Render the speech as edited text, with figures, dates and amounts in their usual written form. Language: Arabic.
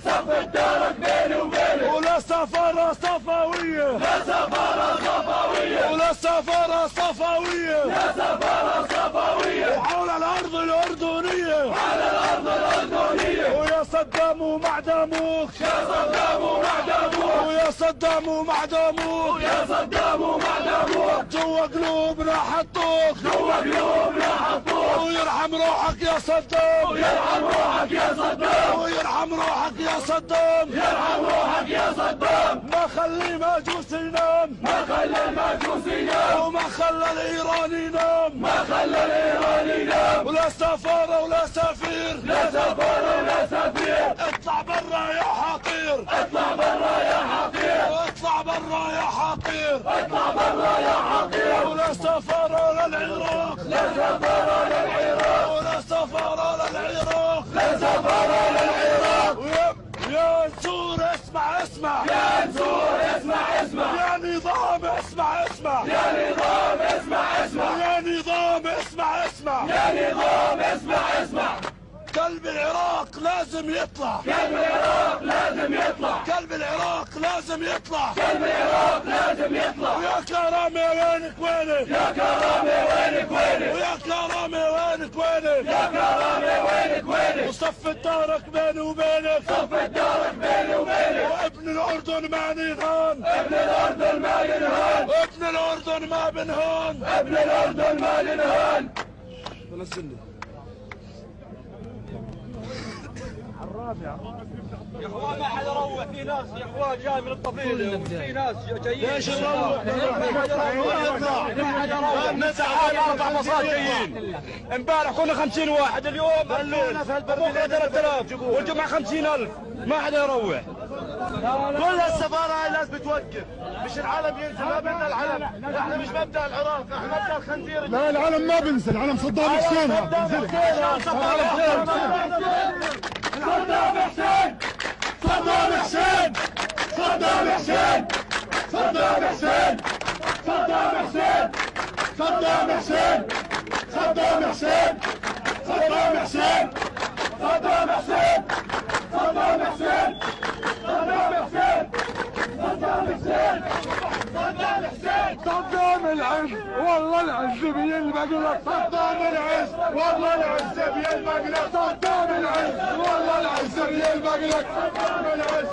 صف الدرك بيني وبينك، ولا سفارة صفوية، لا سفارة صفوية، ولا سفارة صفوية، لا سفارة صفوية، وحول الأرض الأردنية، على الأرض الأردنية، ويا صدام ومعدموك، يا صدام ومعدموك، ويا صدام ومعدموك، يا صدام ومعدموك، جوا قلوبنا حطوك، جوا قلوبنا حطوك، ويرحم روحك يا صدام، ويرحم روحك يا صدام، ويرحم روحك يا صدام، يرحم روحك يا صدام، ما خلي مجوس ينام، ما خلى المجوس ينام، وما خلى الإيراني ينام، ما خلى الإيراني ينام، ولا سفارة ولا سفير، لا سفارة ولا سفير، اطلع برا يا حقير، اطلع برا يا حقير، اطلع برا يا حقير، اطلع برا يا حقير، ولا سفارة للعراق، لا سفارة للعراق، ولا سفارة للعراق، لا سفارة للعراق، يا نسور اسمع اسمع، يا نسور اسمع اسمع، يا نظام اسمع اسمع، يا نظام اسمع اسمع، يا نظام اسمع اسمع، يا نظام اسمع اسمع، كلب العراق لازم يطلع، كلب العراق لازم يطلع، كلب العراق لازم يطلع، كلب العراق لازم يطلع، ويا كرامي وينك وينك، يا كرامي وينك وينك، ويا كرامي وينك وينك، يا كرامي وينك وينك، وصف الدارك بيني وبينك، صف الدرك بيني وبينك، وابن الأردن ما نهان، ابن الأردن ما ينهان، ابن الأردن ما بنهان، ابن الأردن ما ينهان. فلسطيني يا اخوان ما حد يروح، في ناس يا اخوان جاي من الطفيل، في ناس جايين. ليش نروح؟ ما حد يروح، من ساعات 4 باصات جايين. امبارح كنا 50 واحد، اليوم بكره 3000 والجمعه 50,000، ما حد يروح. كل السفارة هاي لازم توقف، مش العلم ينزل، ما بدنا العلم، احنا مش مبدأ العراق، احنا مبدأ الخنزير. لا العلم ما بنزل، علم صدام حسين. صدام حسين، صدام حسين، صدام حسين، صدام حسين، صدام حسين، صدام حسين، صدام حسين، صدام حسين، صدام حسين، صدام حسين، صدام حسين، صدام حسين، صدام حسين، صدام حسين، صدام العز، والله العز بيلمق، صدام العز، والله العز بيلمق، صدام العز، والله العز بيلمق، صدام العز.